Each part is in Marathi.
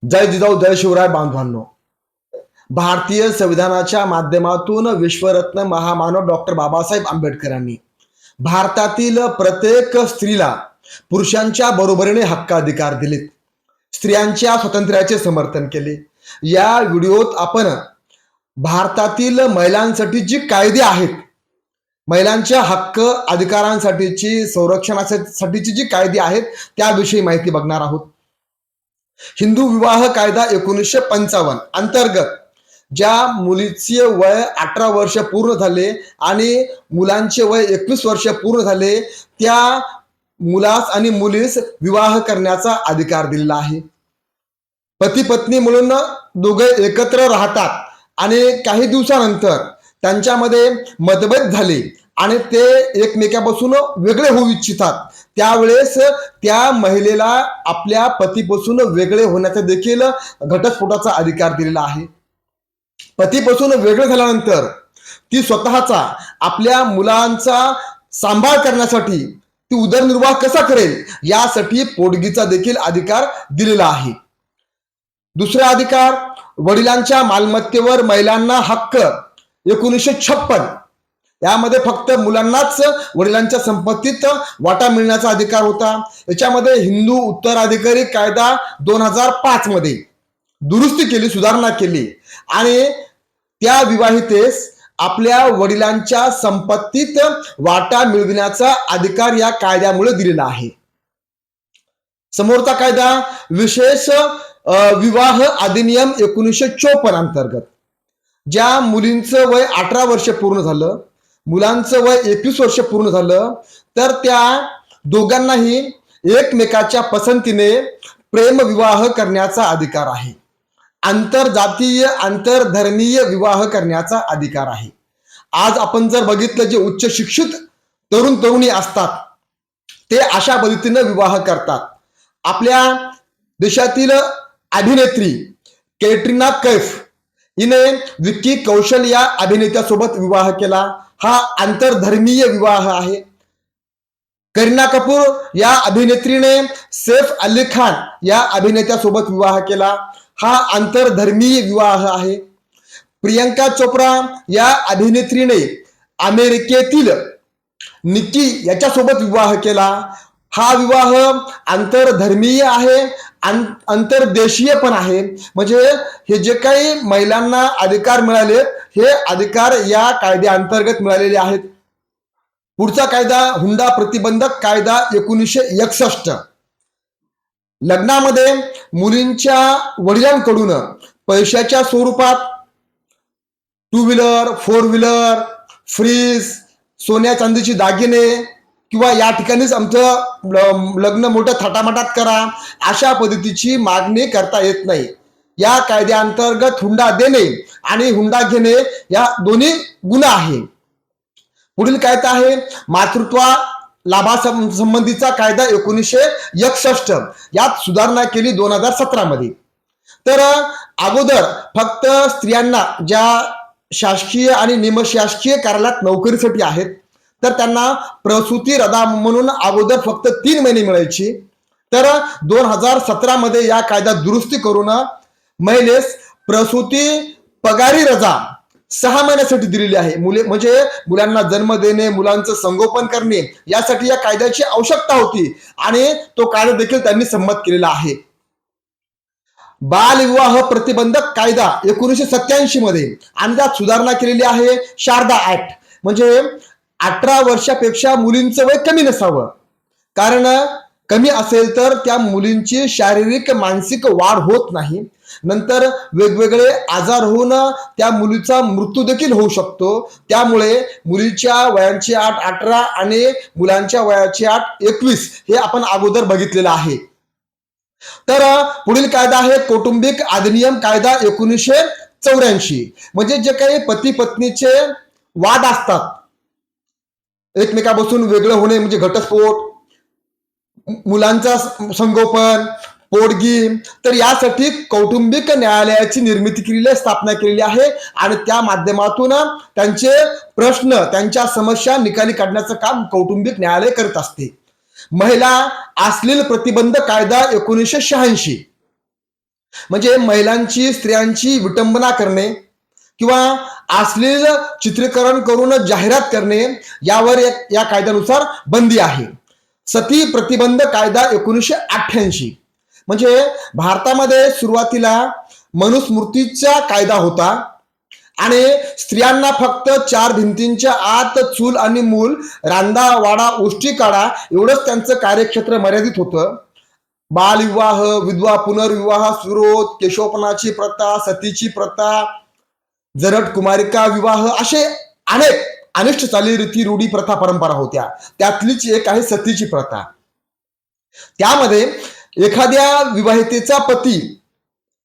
जय जिजाऊ जय शिवराय बांधवांनो. भारतीय संविधानाच्या माध्यमातून विश्वरत्न महामानव डॉक्टर बाबासाहेब आंबेडकरांनी भारतातील प्रत्येक स्त्रीला पुरुषांच्या बरोबरीने हक्काधिकार दिलेत. स्त्रियांच्या स्वातंत्र्याचे समर्थन केले. या व्हिडिओत आपण भारतातील महिलांसाठी जी कायदे आहेत, महिलांच्या हक्क अधिकारांसाठीची संरक्षणासाठीची जी कायदे आहेत त्याविषयी माहिती बघणार आहोत. हिंदू विवाह कायदा 1955 अंतर्गत ज्या मुलीचे वय 18 वर्ष पूर्ण झाले आणि मुलांचे वय 21 वर्ष पूर्ण झाले त्या मुलास आणि मुलीस विवाह करण्याचा अधिकार दिलेला आहे. पती पत्नी म्हणून दोघे एकत्र राहतात आणि काही दिवसानंतर त्यांच्यामध्ये मतभेद झाले आणि ते एकमेकांपासून वेगळे होऊ इच्छितात, त्यावेळेस त्या महिलेला आपल्या पतीपासून वेगळे होण्याचा देखील घटस्फोटाचा अधिकार दिलेला आहे. पतीपासून वेगळे झाल्यानंतर ती स्वतःचा आपल्या मुलांचा सांभाळ करण्यासाठी ती उदरनिर्वाह कसा करेल यासाठी पोटगीचा देखील अधिकार दिलेला आहे. दुसरा अधिकार, वडिलांच्या मालमत्तेवर महिलांना हक्क 1956 यामध्ये फक्त मुलांनाच वडिलांच्या संपत्तीत वाटा मिळण्याचा अधिकार होता. याच्यामध्ये हिंदू उत्तराधिकारी कायदा 2005 मध्ये दुरुस्ती केली, सुधारणा केली आणि त्या विवाहितेस आपल्या वडिलांच्या संपत्तीत वाटा मिळविण्याचा अधिकार या कायद्यामुळे दिलेला आहे. समोरचा कायदा विशेष विवाह अधिनियम 1954 अंतर्गत ज्या मुलींचं वय 18 वर्ष पूर्ण झालं, मुलांचं वय 21 वर्ष पूर्ण झालं, तर त्या दोघांनाही एकमेकाच्या पसंतीने प्रेमविवाह करण्याचा अधिकार आहे. आंतरजातीय आंतरधर्मीय विवाह करण्याचा अधिकार आहे. आज आपण जर बघितलं, जे उच्च शिक्षित तरुण तरुणी असतात ते अशा पद्धतीने विवाह करतात. आपल्या देशातील अभिनेत्री कैटरीना कैफ हिने विक्की कौशल या अभिनेत्यासोबत विवाह केला. हा आंतरधर्मीय विवाह आहे. करीना कपूर या अभिनेत्रीने सैफ अली खान या अभिनेत्यासोबत विवाह केला. हा आंतरधर्मीय विवाह आहे. प्रियंका चोप्रा या अभिनेत्रीने अमेरिकेतील निकी याच्यासोबत विवाह केला. हा विवाह आंतरधर्मीय आहे, अंतरदेशीय पण आहे. म्हणजे हे जे काही महिलांना अधिकार मिळाले हे अधिकार या कायद्याअंतर्गत मिळालेले आहेत. पुढचा कायदा हुंडा प्रतिबंधक कायदा 1961. लग्नामध्ये मुलींच्या वडिलांकडून पैशाच्या स्वरूपात 2 व्हीलर 4 व्हीलर फ्रीज, सोन्या चांदीची दागिने किंवा या ठिकाणीच आमचं लग्न मोठं थाटामाटात करा अशा पद्धतीची मागणी करता येत नाही. या कायद्याअंतर्गत हुंडा देणे आणि हुंडा घेणे या दोन्ही गुन्हा आहे. पुढील कायदा आहे मातृत्व लाभासंबंधीचा कायदा 1961. यात सुधारणा केली 2017 मध्ये. तर अगोदर फक्त स्त्रियांना ज्या शासकीय आणि निमशासकीय कार्यालयात नोकरीसाठी आहेत तर त्यांना प्रसूती रजा म्हणून अगोदर फक्त 3 महिने मिळायची. तर 2017 मध्ये या कायद्यात दुरुस्ती करून महिलेस प्रसूती पगारी रजा 6 महिन्यासाठी दिलेली आहे. म्हणजे मुलांना जन्म देणे, मुलांचं संगोपन करणे यासाठी या कायद्याची आवश्यकता होती आणि तो कायदा देखील त्यांनी संमत केलेला आहे. बालविवाह प्रतिबंधक कायदा 1987 मध्ये आणि त्यात सुधारणा केलेली आहे. शारदा ऍक्ट, म्हणजे 18 वर्षापेक्षा मुलींचं वय कमी नसावं, कारण कमी असेल तर त्या मुलींची शारीरिक मानसिक वाढ होत नाही. नंतर वेगवेगळे आजार होऊन त्या मुलीचा मृत्यू देखील होऊ शकतो. त्यामुळे मुलीच्या वयाची अट 18 आणि मुलांच्या वयाची अट 21 हे आपण अगोदर बघितलेलं आहे. तर पुढील कायदा आहे कौटुंबिक अधिनियम कायदा 1984. म्हणजे जे काही पती पत्नीचे वाद असतात, एकमेकापासून वेगळं होणे म्हणजे घटस्फोट, मुलांचा संगोपन, पोटगी, तर यासाठी कौटुंबिक न्यायालयाची निर्मिती केलेली, स्थापना केलेली आहे आणि त्या माध्यमातून त्यांचे प्रश्न, त्यांच्या समस्या निकाली काढण्याचं काम कौटुंबिक न्यायालय करत असते. महिला अश्लील प्रतिबंध कायदा 1986. म्हणजे महिलांची स्त्रियांची विटंबना करणे किंवा अश्लील चित्रीकरण करून जाहिरात करणे यावर या कायद्यानुसार बंदी आहे. सती प्रतिबंध कायदा 1988, म्हणजे भारतामध्ये सुरुवातीला मनुस्मृतीचा कायदा होता आणि स्त्रियांना फक्त 4 भिंतींच्या आत चूल आणि मूल, रांदा वाडा उष्टी काढा एवढंच त्यांचं कार्यक्षेत्र मर्यादित होतं. बालविवाह, विधवा पुनर्विवाह विरोध, केशवपनाची प्रथा, सतीची प्रथा, जरट कुमारिका विवाह असे अनेक अनिष्ट चालीरीती रूढी प्रथा परंपरा होत्या. त्यातलीच एक आहे सतीची प्रथा. त्यामध्ये एखाद्या विवाहितेचा पती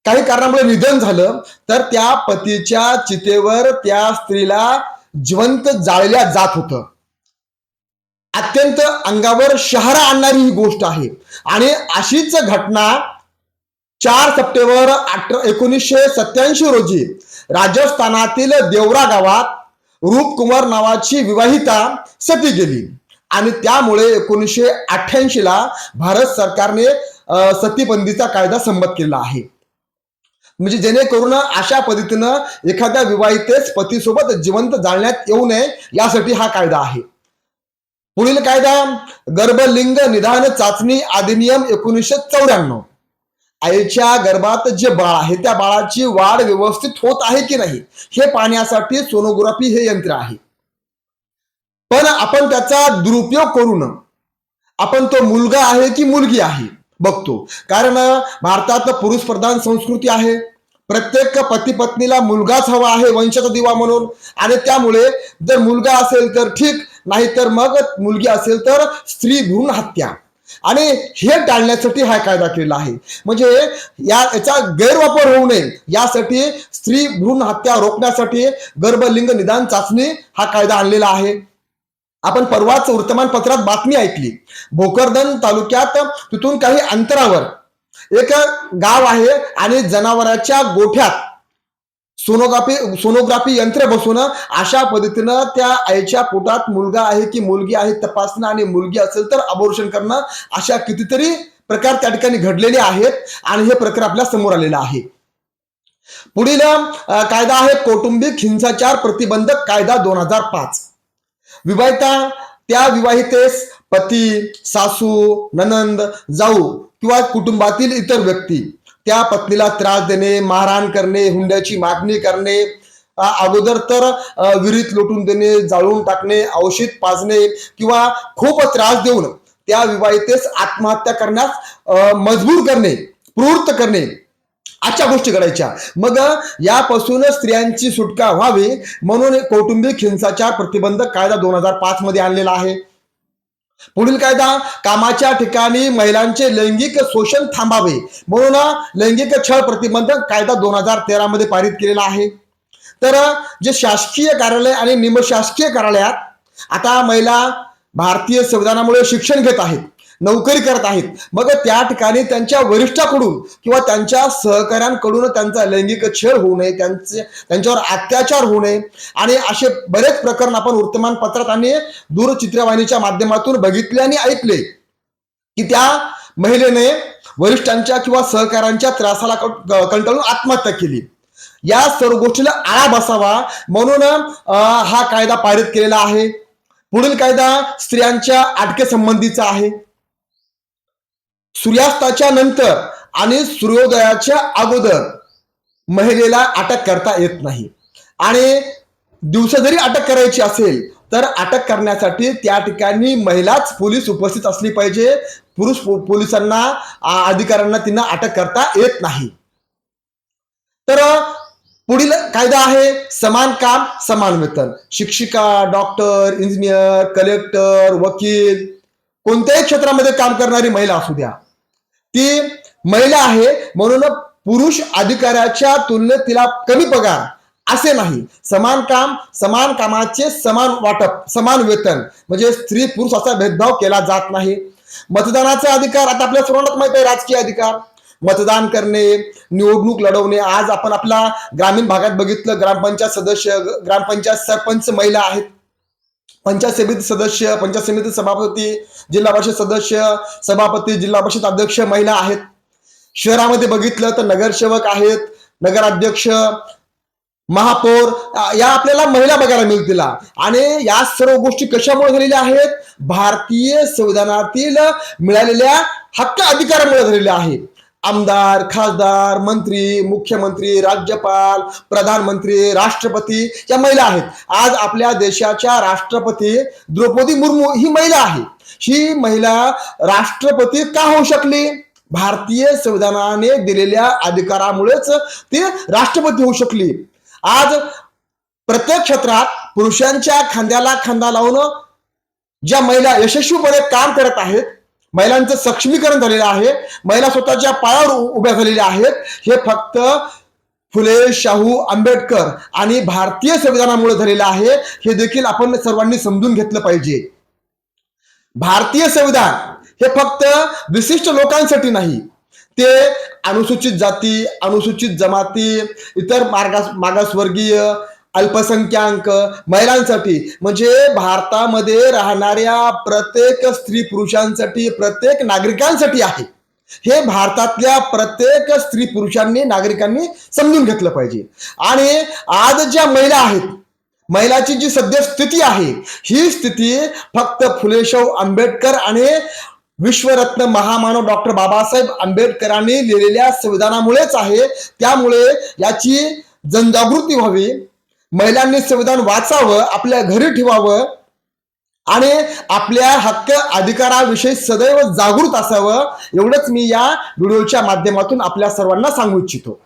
काही कारणामुळे निधन झालं तर त्या पतीच्या चितेवर त्या स्त्रीला जिवंत जाळल्या जात होतं. अत्यंत अंगावर शहारा आणणारी ही गोष्ट आहे आणि अशीच घटना 4 सप्टेंबर 1987 रोजी राजस्थानातील देवरा गावात रूपकुमार नावाची विवाहिता सती गेली आणि त्यामुळे 1988 ला भारत सरकारने सतीबंदीचा कायदा संमत केला आहे. म्हणजे जेणेकरून अशा पद्धतीनं एखाद्या विवाहितेस पतीसोबत जिवंत जाळण्यात येऊ नये यासाठी हा कायदा आहे. पुढील कायदा गर्भलिंग निदान चाचणी अधिनियम 1994. आईच्या गर्भात जे बाळ आहे त्या बाळाची वाढ व्यवस्थित होत आहे की नाही हे पाहण्यासाठी सोनोग्राफी हे यंत्र आहे. पण आपण त्याचा दुरुपयोग करून आपण तो मुलगा आहे की मुलगी आहे बघतो. कारण भारतात पुरुष प्रधान संस्कृती आहे. प्रत्येक पती पत्नीला मुलगाच हवा आहे वंशाचा दिवा म्हणून आणि त्यामुळे जर मुलगा असेल तर ठीक, नाही तर मग मुलगी असेल तर स्त्री भ्रूण हत्या आणि हे टाळण्यासाठी हा कायदा केला आहे. म्हणजे याचा गैरवापर होऊ नये यासाठी स्त्री भ्रूण हत्या रोखण्यासाठी गर्भलिंग निदान चाचणी हा कायदा आणलेला आहे. आपण परवाच वर्तमानपत्रात बातमी ऐकली. भोकरदन तालुक्यात तिथून काही अंतरावर एक गाव आहे आणि जनावरांच्या गोठ्यात सोनोग्राफी यंत्र बसवून अशा पद्धतीनं त्या आईच्या पोटात मुलगा आहे की मुलगी आहे तपासणं आणि मुलगी असेल तर अबॉर्शन करणं अशा कितीतरी प्रकार त्या ठिकाणी घडलेले आहेत आणि हे प्रकार आपल्या समोर आलेलं आहे. पुढील कायदा आहे कौटुंबिक हिंसाचार प्रतिबंधक कायदा 2005. विवाहिता त्या विवाहितेस पती, सासू, ननंद, जाऊ किंवा कुटुंबातील इतर व्यक्ती त्या पत्नीला त्रास देणे, मारहाण करणे, हुंड्याची मागणी करणे, अगोदर तर विहिरीत लोटून देणे, जाळून टाकणे, औषध पाजणे किंवा खूप त्रास देऊन त्या विवाहितेस आत्महत्या करण्यास मजबूर करणे, प्रवृत्त करणे अशा गोष्टी घडायच्या. मग यापासून स्त्रियांची सुटका व्हावी म्हणून कौटुंबिक हिंसाचार प्रतिबंधक कायदा 2005 मध्ये आणलेला आहे. पुढील कायदा कामाच्या ठिकाणी महिलांचे लैंगिक शोषण थांबावे म्हणून लैंगिक छळ प्रतिबंधक कायदा 2013 मध्ये पारित केलेला आहे. तर जे शासकीय कार्यालय आणि निमशासकीय कार्यालयात आता महिला भारतीय संविधानामुळे शिक्षण घेत आहेत, नोकरी करत आहेत, मग त्या ठिकाणी त्यांच्या वरिष्ठाकडून किंवा त्यांच्या सहकाऱ्यांकडून त्यांचा लैंगिक छळ होऊ नये, त्यांच्यावर अत्याचार होऊ नये आणि असे बरेच प्रकरण आपण वर्तमानपत्रात आणि दूरचित्रवाणीच्या माध्यमातून बघितले आणि ऐकले की त्या महिलेने वरिष्ठांच्या किंवा सहकाऱ्यांच्या त्रासाला कंटाळून आत्महत्या केली. या सर्व गोष्टीला आळा बसावा म्हणून हा कायदा पारित केलेला आहे. पुढील कायदा स्त्रियांच्या अटकेसंबंधीचा आहे. सूर्यास्ताच्या नंतर आणि सूर्योदयाच्या अगोदर महिलेला अटक करता येत नाही आणि दिवसा जरी अटक करायची असेल तर अटक करण्यासाठी त्या ठिकाणी महिलाच पोलीस उपस्थित असली पाहिजे. पुरुष पोलिसांना अधिकाऱ्यांना त्यांना अटक करता येत नाही. तर पुढील कायदा आहे समान काम समान वेतन. शिक्षिका, डॉक्टर, इंजिनियर, कलेक्टर, वकील कोणत्याही क्षेत्रामध्ये काम करणारी महिला असू द्या, ती महिला आहे म्हणून पुरुष अधिकाऱ्याच्या तुलनेत तिला कमी पगार असे नाही. समान काम समान कामाचे समान वाटप समान वेतन म्हणजे स्त्री पुरुष असा भेदभाव केला जात नाही. मतदानाचा अधिकार आता आपल्या सर्वांनाच माहिती आहे. राजकीय अधिकार, मतदान करणे, निवडणूक लढवणे. आज आपण आपल्या ग्रामीण भागात बघितलं ग्रामपंचायत सदस्य, ग्रामपंचायत सरपंच महिला आहेत, पंचायत समिती सदस्य, पंचायत समिती सभापती, जिल्हा परिषद सदस्य, सभापती, जिल्हा परिषद अध्यक्ष महिला आहेत. शहरामध्ये बघितलं तर नगरसेवक आहेत, नगराध्यक्ष, महापौर या आपल्याला महिला बघायला मिळतील. आणि या सर्व गोष्टी कशामुळे झालेल्या आहेत? भारतीय संविधानातील मिळालेल्या हक्क अधिकारामुळे झालेल्या आहेत. आमदार, खासदार, मंत्री, मुख्यमंत्री, राज्यपाल, प्रधानमंत्री, राष्ट्रपती या महिला आहेत. आज आपल्या देशाच्या राष्ट्रपती द्रौपदी मुर्मू ही महिला आहे. ही महिला राष्ट्रपती का होऊ शकली? भारतीय संविधानाने दिलेल्या अधिकारामुळेच ती राष्ट्रपती होऊ शकली. आज प्रत्येक क्षेत्रात पुरुषांच्या खांद्याला खांदा लावून ज्या महिला यशस्वीपणे काम करत आहेत, महिलांचं सक्षमीकरण झालेलं आहे, महिला स्वतःच्या पायावर उभ्या झालेल्या आहेत, हे फक्त फुले शाहू आंबेडकर आणि भारतीय संविधानामुळे झालेलं आहे. हे देखील आपण सर्वांनी समजून घेतलं पाहिजे. भारतीय संविधान हे फक्त विशिष्ट लोकांसाठी नाही, ते अनुसूचित जाती, अनुसूचित जमाती, इतर मागासवर्गीय, अल्पसंख्याक, महिलांसाठी, म्हणजे भारतामध्ये राहणाऱ्या प्रत्येक स्त्री पुरुषांसाठी, प्रत्येक नागरिकांसाठी आहे. हे भारतातल्या प्रत्येक स्त्री पुरुषांनी, नागरिकांनी समजून घेतलं पाहिजे. आणि आज ज्या महिला आहेत, महिलाची जी सध्या स्थिती आहे, ही स्थिती फक्त फुले शाहू आंबेडकर आणि विश्वरत्न महामानव डॉक्टर बाबासाहेब आंबेडकरांनी लिहिलेल्या संविधानामुळेच आहे. त्यामुळे याची जनजागृती व्हावी, महिलांनी संविधान वाचावं, आपल्या घरी ठेवावं आणि आपल्या हक्क अधिकाराविषयी सदैव जागृत असावं, एवढंच मी या व्हिडिओच्या माध्यमातून आपल्या सर्वांना सांगू इच्छितो.